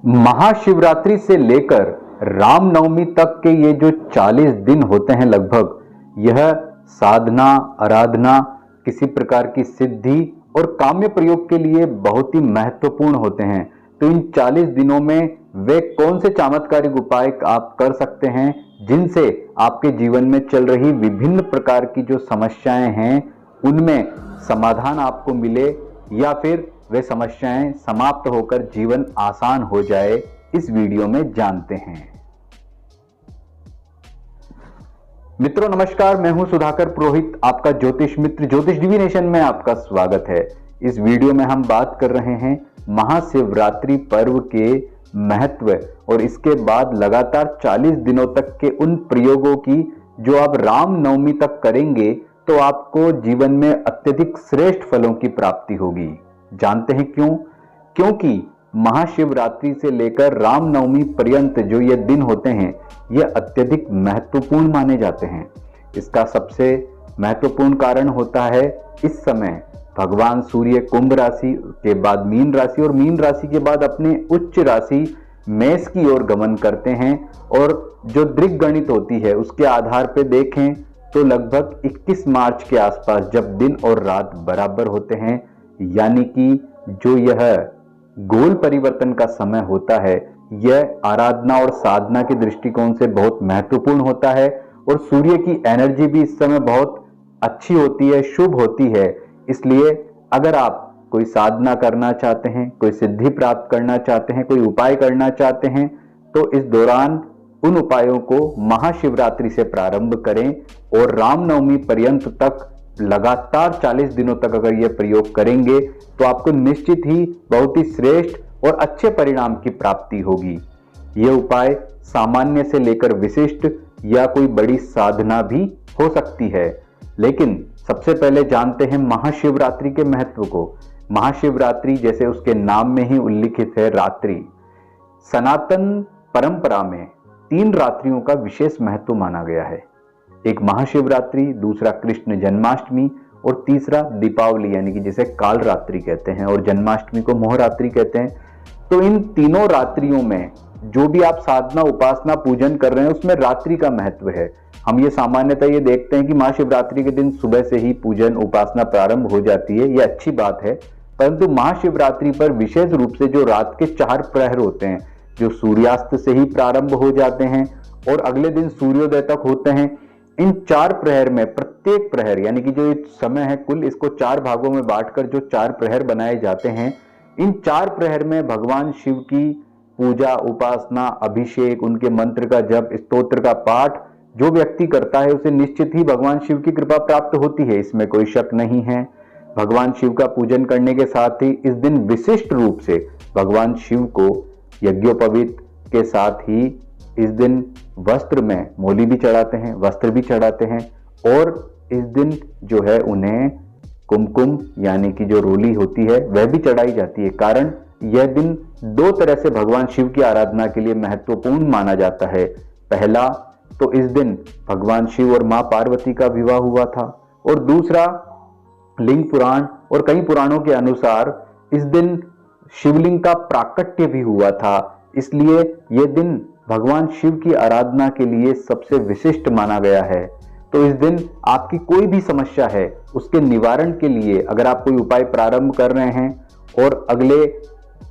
महाशिवरात्रि से लेकर रामनवमी तक के ये जो 40 दिन होते हैं लगभग, यह साधना, आराधना, किसी प्रकार की सिद्धि और काम्य प्रयोग के लिए बहुत ही महत्वपूर्ण होते हैं। तो इन 40 दिनों में वे कौन से चमत्कारिक उपाय आप कर सकते हैं जिनसे आपके जीवन में चल रही विभिन्न प्रकार की जो समस्याएं हैं उनमें समाधान आपको मिले या फिर वे समस्याएं समाप्त होकर जीवन आसान हो जाए, इस वीडियो में जानते हैं। मित्रों नमस्कार, मैं हूं सुधाकर पुरोहित, आपका ज्योतिष मित्र ज्योतिष डिविनेशन में आपका स्वागत है। इस वीडियो में हम बात कर रहे हैं महाशिवरात्रि पर्व के महत्व और इसके बाद लगातार 40 दिनों तक के उन प्रयोगों की जो आप रामनवमी तक करेंगे तो आपको जीवन में अत्यधिक श्रेष्ठ फलों की प्राप्ति होगी। जानते हैं क्यों? क्योंकि महाशिवरात्रि से लेकर रामनवमी पर्यंत जो ये दिन होते हैं ये अत्यधिक महत्वपूर्ण माने जाते हैं। इसका सबसे महत्वपूर्ण कारण होता है इस समय भगवान सूर्य कुंभ राशि के बाद मीन राशि और मीन राशि के बाद अपने उच्च राशि मेष की ओर गमन करते हैं और जो दृग्गणित होती है उसके आधार पर देखें तो लगभग 21 मार्च के आसपास जब दिन और रात बराबर होते हैं, यानी कि जो यह गोल परिवर्तन का समय होता है यह आराधना और साधना के दृष्टिकोण से बहुत महत्वपूर्ण होता है और सूर्य की एनर्जी भी इस समय बहुत अच्छी होती है, शुभ होती है। इसलिए अगर आप कोई साधना करना चाहते हैं, कोई सिद्धि प्राप्त करना चाहते हैं, कोई उपाय करना चाहते हैं तो इस दौरान उन उपायों को महाशिवरात्रि से प्रारंभ करें और रामनवमी पर्यंत तक लगातार 40 दिनों तक अगर यह प्रयोग करेंगे तो आपको निश्चित ही बहुत ही श्रेष्ठ और अच्छे परिणाम की प्राप्ति होगी। यह उपाय सामान्य से लेकर विशिष्ट या कोई बड़ी साधना भी हो सकती है, लेकिन सबसे पहले जानते हैं महाशिवरात्रि के महत्व को। महाशिवरात्रि जैसे उसके नाम में ही उल्लिखित है रात्रि। सनातन परंपरा में 3 रात्रियों का विशेष महत्व माना गया है। एक महाशिवरात्रि, दूसरा कृष्ण जन्माष्टमी और तीसरा दीपावली यानी कि जिसे काल रात्रि कहते हैं और जन्माष्टमी को मोहरात्रि कहते हैं। तो इन तीनों रात्रियों में जो भी आप साधना, उपासना, पूजन कर रहे हैं उसमें रात्रि का महत्व है। हम ये सामान्यतः ये देखते हैं कि महाशिवरात्रि के दिन सुबह से ही पूजन उपासना प्रारंभ हो जाती है, ये अच्छी बात है, परंतु महाशिवरात्रि पर विशेष रूप से जो रात के 4 प्रहर होते हैं जो सूर्यास्त से ही प्रारंभ हो जाते हैं और अगले दिन सूर्योदय तक होते हैं, इन 4 प्रहर में प्रत्येक प्रहर यानी कि जो समय है कुल इसको 4 भागों में बांटकर जो 4 प्रहर बनाए जाते हैं, इन 4 प्रहर में भगवान शिव की पूजा, उपासना, अभिषेक, उनके मंत्र का जप, स्तोत्र का पाठ जो व्यक्ति करता है उसे निश्चित ही भगवान शिव की कृपा प्राप्त होती है, इसमें कोई शक नहीं है। भगवान शिव का पूजन करने के साथ ही इस दिन विशिष्ट रूप से भगवान शिव को यज्ञोपवीत के साथ ही इस दिन वस्त्र में मोली भी चढ़ाते हैं, वस्त्र भी चढ़ाते हैं और इस दिन जो है उन्हें कुमकुम यानी कि जो रोली होती है वह भी चढ़ाई जाती है। कारण यह दिन 2 तरह से भगवान शिव की आराधना के लिए महत्वपूर्ण माना जाता है। पहला तो इस दिन भगवान शिव और मां पार्वती का विवाह हुआ था और दूसरा लिंग पुराण और कई पुराणों के अनुसार इस दिन शिवलिंग का प्राकट्य भी हुआ था, इसलिए यह दिन भगवान शिव की आराधना के लिए सबसे विशिष्ट माना गया है। तो इस दिन आपकी कोई भी समस्या है उसके निवारण के लिए अगर आप कोई उपाय प्रारंभ कर रहे हैं और अगले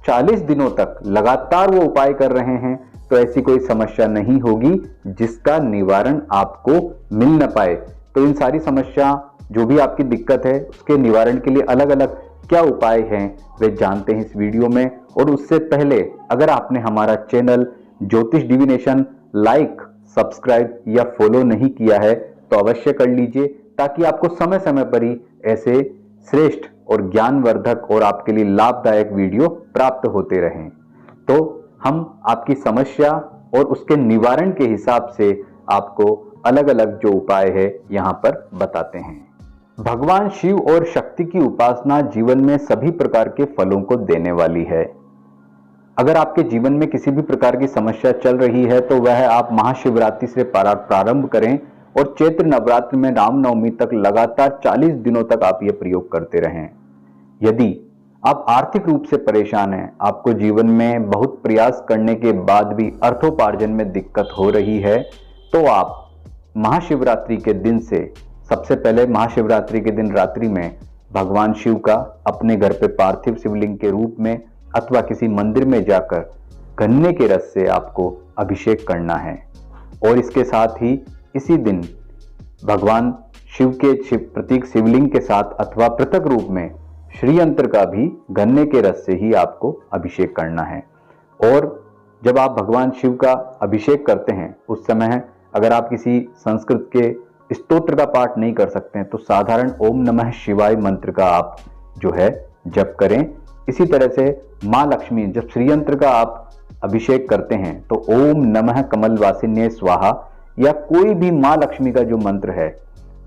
40 दिनों तक लगातार वो उपाय कर रहे हैं तो ऐसी कोई समस्या नहीं होगी जिसका निवारण आपको मिल न पाए। तो इन सारी समस्या जो भी आपकी दिक्कत है उसके निवारण के लिए अलग अलग क्या उपाय हैं वे जानते हैं इस वीडियो में। और उससे पहले अगर आपने हमारा चैनल ज्योतिष डिविनेशन लाइक, सब्सक्राइब या फॉलो नहीं किया है तो अवश्य कर लीजिए ताकि आपको समय समय पर ही ऐसे श्रेष्ठ और ज्ञानवर्धक और आपके लिए लाभदायक वीडियो प्राप्त होते रहें। तो हम आपकी समस्या और उसके निवारण के हिसाब से आपको अलग अलग जो उपाय है यहाँ पर बताते हैं। भगवान शिव और शक्ति की उपासना जीवन में सभी प्रकार के फलों को देने वाली है। अगर आपके जीवन में किसी भी प्रकार की समस्या चल रही है तो वह आप महाशिवरात्रि से प्रारंभ करें और चैत्र नवरात्र में रामनवमी तक लगातार 40 दिनों तक आप यह प्रयोग करते रहें। यदि आप आर्थिक रूप से परेशान हैं, आपको जीवन में बहुत प्रयास करने के बाद भी अर्थोपार्जन में दिक्कत हो रही है, तो आप महाशिवरात्रि के दिन से सबसे पहले महाशिवरात्रि के दिन रात्रि में भगवान शिव का अपने घर पे पार्थिव शिवलिंग के रूप में अथवा किसी मंदिर में जाकर गन्ने के रस से आपको अभिषेक करना है। और इसके साथ ही इसी दिन भगवान शिव के प्रतीक शिवलिंग के साथ अथवा पृथक रूप में श्रीयंत्र का भी गन्ने के रस से ही आपको अभिषेक करना है। और जब आप भगवान शिव का अभिषेक करते हैं उस समय अगर आप किसी संस्कृत के स्तोत्र का पाठ नहीं कर सकते हैं तो साधारण ओम नमः शिवाय मंत्र का आप जो है जप करें। इसी तरह से माँ लक्ष्मी, जब श्रीयंत्र का आप अभिषेक करते हैं तो ओम नमः कमलवासिन्ये स्वाहा या कोई भी माँ लक्ष्मी का जो मंत्र है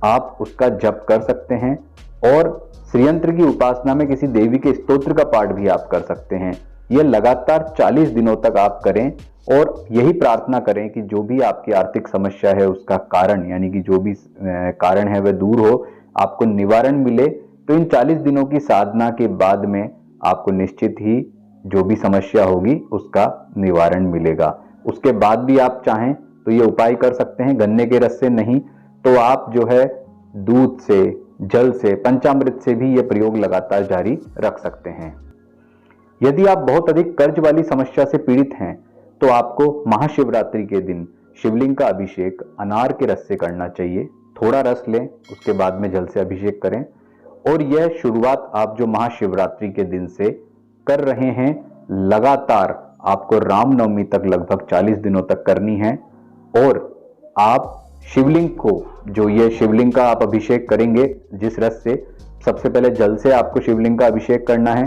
आप उसका जप कर सकते हैं। और श्रीयंत्र की उपासना में किसी देवी के स्तोत्र का पाठ भी आप कर सकते हैं। यह लगातार 40 दिनों तक आप करें और यही प्रार्थना करें कि जो भी आपकी आर्थिक समस्या है उसका कारण, यानी कि जो भी कारण है वह दूर हो, आपको निवारण मिले। तो इन 40 दिनों की साधना के बाद में आपको निश्चित ही जो भी समस्या होगी उसका निवारण मिलेगा। उसके बाद भी आप चाहें तो ये उपाय कर सकते हैं, गन्ने के रस से नहीं तो आप जो है दूध से, जल से, पंचामृत से भी ये प्रयोग लगातार जारी रख सकते हैं। यदि आप बहुत अधिक कर्ज वाली समस्या से पीड़ित हैं तो आपको महाशिवरात्रि के दिन शिवलिंग का अभिषेक अनार के रस से करना चाहिए। थोड़ा रस लें, उसके बाद में जल से अभिषेक करें। और यह शुरुआत आप जो महाशिवरात्रि के दिन से कर रहे हैं, लगातार आपको रामनवमी तक लगभग 40 दिनों तक करनी है। और आप शिवलिंग को, जो ये शिवलिंग का आप अभिषेक करेंगे जिस रस से, सबसे पहले जल से आपको शिवलिंग का अभिषेक करना है,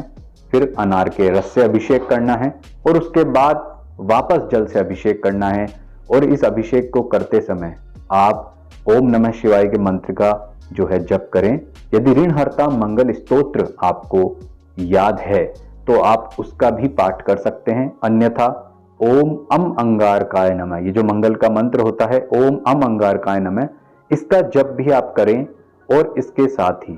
फिर अनार के रस से अभिषेक करना है और उसके बाद वापस जल से अभिषेक करना है। और इस अभिषेक को करते समय आप ओम नमः शिवाय के मंत्र का जो है जप करें। यदि ऋणहर्ता मंगल स्तोत्र आपको याद है तो आप उसका भी पाठ कर सकते हैं। अन्यथा ओम अम अंगारकाय नमः, ये जो मंगल का मंत्र होता है ओम अम अंगारकाय नमः, इसका जप भी आप करें। और इसके साथ ही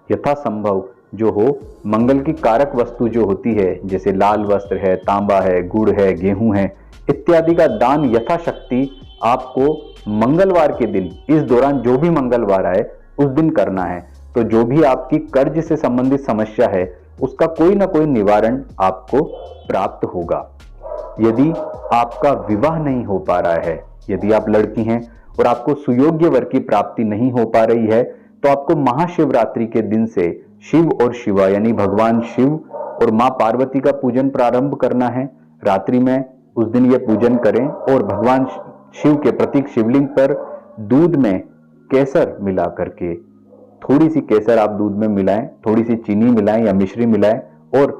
यथासंभव जो हो मंगल की कारक वस्तु जो होती है, जैसे लाल वस्त्र है, तांबा है, गुड़ है, गेहूं है इत्यादि का दान यथाशक्ति आपको मंगलवार के दिन, इस दौरान जो भी मंगलवार आए उस दिन करना है। तो जो भी आपकी कर्ज से संबंधित समस्या है उसका कोई ना कोई निवारण आपको प्राप्त होगा। यदि आपका विवाह नहीं हो पा रहा है, यदि आप लड़की हैं और आपको सुयोग्य वर की प्राप्ति नहीं हो पा रही है तो आपको महाशिवरात्रि के दिन से शिव और शिवा यानी भगवान शिव और मां पार्वती का पूजन प्रारंभ करना है। रात्रि में उस दिन यह पूजन करें और भगवान शिव के प्रतीक शिवलिंग पर दूध में केसर मिला करके, थोड़ी सी केसर आप दूध में मिलाएं, थोड़ी सी चीनी मिलाएं या मिश्री मिलाएं और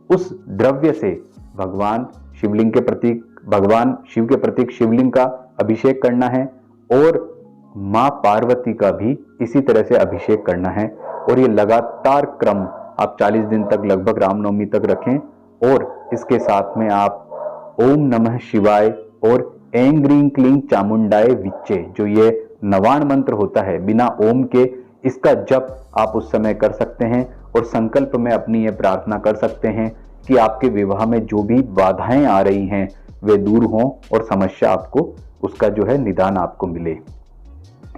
उस द्रव्य से भगवान शिवलिंग के प्रतीक, भगवान शिव के प्रतीक शिवलिंग का अभिषेक करना है और मां पार्वती का भी इसी तरह से अभिषेक करना है। और ये लगातार क्रम आप 40 दिन तक लगभग रामनवमी तक रखें। और इसके साथ में आप ओम नमः शिवाय और ऐं ग्रीं क्लीं चामुंडाय विच्चे, जो ये नवाण मंत्र होता है बिना ओम के, इसका जप आप उस समय कर सकते हैं। और संकल्प में अपनी ये प्रार्थना कर सकते हैं कि आपके विवाह में जो भी बाधाएं आ रही हैं वे दूर हों और समस्या आपको, उसका जो है निदान आपको मिले।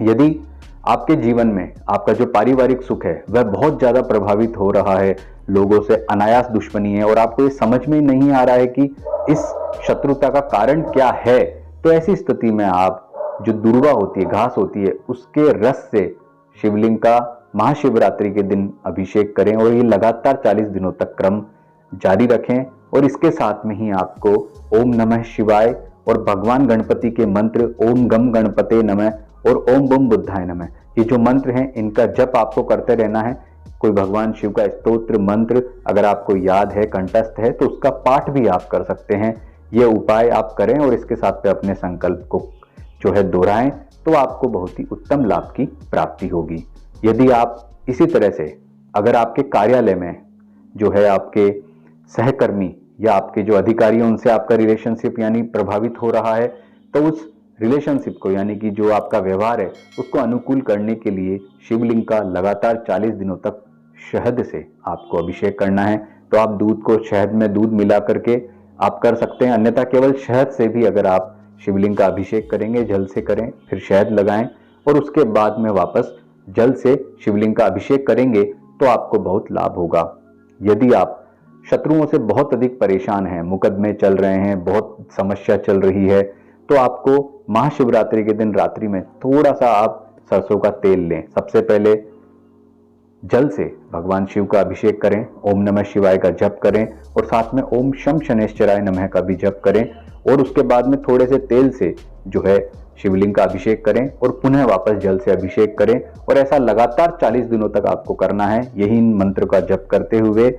यदि आपके जीवन में आपका जो पारिवारिक सुख है वह बहुत ज्यादा प्रभावित हो रहा है, लोगों से अनायास दुश्मनी है और आपको ये समझ में नहीं आ रहा है कि इस शत्रुता का कारण क्या है, तो ऐसी स्थिति में आप जो दुर्वा होती है, घास होती है, उसके रस से शिवलिंग का महाशिवरात्रि के दिन अभिषेक करें और ये लगातार 40 दिनों तक क्रम जारी रखें। और इसके साथ में ही आपको ओम नमः शिवाय और भगवान गणपति के मंत्र ओम गम गणपते नमः और ओम बम बुद्धाय नमः, ये जो मंत्र हैं इनका जप आपको करते रहना है। कोई भगवान शिव का स्तोत्र मंत्र अगर आपको याद है, कंठस्थ है, तो उसका पाठ भी आप कर सकते हैं। ये उपाय आप करें और इसके साथ में अपने संकल्प को जो है दोहराएं तो आपको बहुत ही उत्तम लाभ की प्राप्ति होगी। यदि आप इसी तरह से, अगर आपके कार्यालय में जो है आपके सहकर्मी या आपके जो अधिकारी हैं उनसे आपका रिलेशनशिप यानी प्रभावित हो रहा है, तो उस रिलेशनशिप को यानी कि जो आपका व्यवहार है उसको अनुकूल करने के लिए शिवलिंग का लगातार 40 दिनों तक शहद से आपको अभिषेक करना है। तो आप दूध को शहद में दूध मिला करके आप कर सकते हैं, अन्यथा केवल शहद से भी अगर आप शिवलिंग का अभिषेक करेंगे, जल से करें, फिर शहद लगाएं और उसके बाद में वापस जल से शिवलिंग का अभिषेक करेंगे तो आपको बहुत लाभ होगा। यदि आप शत्रुओं से बहुत अधिक परेशान हैं, मुकदमे चल रहे हैं, बहुत समस्या चल रही है, तो आपको महाशिवरात्रि के दिन रात्रि में थोड़ा सा आप सरसों का तेल लें। सबसे पहले जल से भगवान शिव का अभिषेक करें, ओम नमः शिवाय का जप करें और साथ में ओम शम शनैश्चराय नमः का भी जप करें और उसके बाद में थोड़े से तेल से जो है शिवलिंग का अभिषेक करें और पुनः वापस जल से अभिषेक करें और ऐसा लगातार 40 दिनों तक आपको करना है। यही मंत्र का जप करते हुए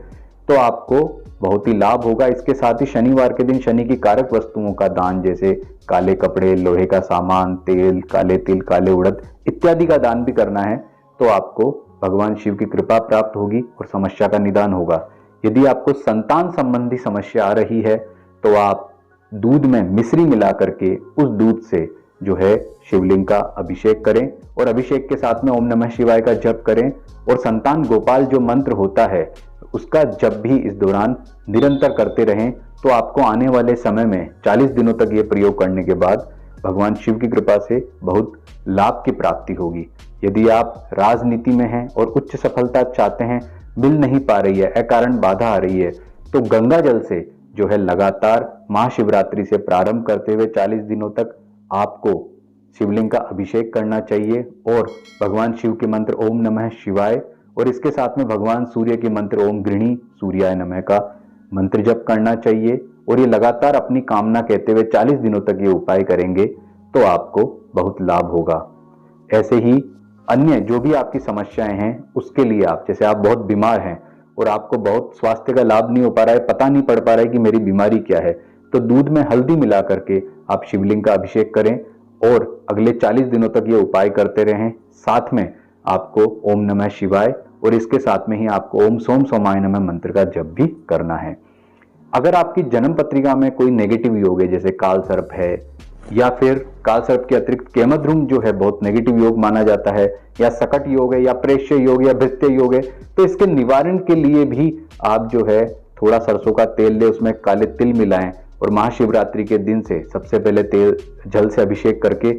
तो आपको बहुत ही लाभ होगा। इसके साथ ही शनिवार के दिन शनि की कारक वस्तुओं का दान, जैसे काले कपड़े, लोहे का सामान, तेल, काले तिल, काले उड़द इत्यादि का दान भी करना है। तो आपको भगवान शिव की कृपा प्राप्त होगी और समस्या का निदान होगा। यदि आपको संतान संबंधी समस्या आ रही है तो आप दूध में मिश्री मिला करके उस दूध से जो है शिवलिंग का अभिषेक करें और अभिषेक के साथ में ओम नमः शिवाय का जप करें और संतान गोपाल जो मंत्र होता है उसका जप भी इस दौरान निरंतर करते रहें। तो आपको आने वाले समय में 40 दिनों तक ये प्रयोग करने के बाद भगवान शिव की कृपा से बहुत लाभ की प्राप्ति होगी। यदि आप राजनीति में हैं और उच्च सफलता चाहते हैं, मिल नहीं पा रही है, अकारण बाधा आ रही है, तो गंगा जल से जो है लगातार महाशिवरात्रि से प्रारंभ करते हुए 40 दिनों तक आपको शिवलिंग का अभिषेक करना चाहिए और भगवान शिव के मंत्र ओम नमः शिवाय और इसके साथ में भगवान सूर्य के मंत्र ओम गृणी सूर्याय नमः का मंत्र जप करना चाहिए और ये लगातार अपनी कामना कहते हुए 40 दिनों तक ये उपाय करेंगे तो आपको बहुत लाभ होगा। ऐसे ही अन्य जो भी आपकी समस्याएं हैं उसके लिए आप, जैसे आप बहुत बीमार हैं और आपको बहुत स्वास्थ्य का लाभ नहीं हो पा रहा है, पता नहीं पड़ पा रहा है कि मेरी बीमारी क्या है, तो दूध में हल्दी मिला करके आप शिवलिंग का अभिषेक करें और अगले 40 दिनों तक ये उपाय करते रहें। साथ में आपको ओम नमः शिवाय और इसके साथ में ही आपको ओम सोम सोमाय नमः मंत्र का जप भी करना है। अगर आपकी जन्म पत्रिका में कोई नेगेटिव योग है, जैसे काल सर्प है या फिर काल सर्प के अतिरिक्त केमद्रुम जो है बहुत नेगेटिव योग माना जाता है, या सकट योग है, या प्रेष्य योग, या भृत्य योग है, तो इसके निवारण के लिए भी आप जो है थोड़ा सरसों का तेल ले, उसमें काले तिल मिलाएं और महाशिवरात्रि के दिन से सबसे पहले तेल जल से अभिषेक करके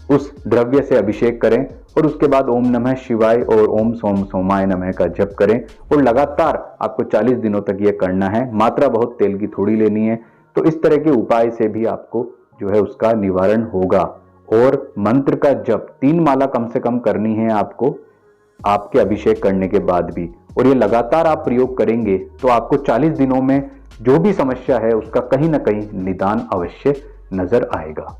उस द्रव्य से अभिषेक करें और उसके बाद ओम नमः शिवाय और ओम सोम सोमाय नमः का जप करें और लगातार आपको 40 दिनों तक ये करना है। मात्रा बहुत तेल की थोड़ी लेनी है। तो इस तरह के उपाय से भी आपको जो है उसका निवारण होगा। और मंत्र का जप 3 माला कम से कम करनी है आपको आपके अभिषेक करने के बाद भी, और ये लगातार आप प्रयोग करेंगे तो आपको 40 दिनों में जो भी समस्या है उसका कहीं ना कहीं निदान अवश्य नजर आएगा।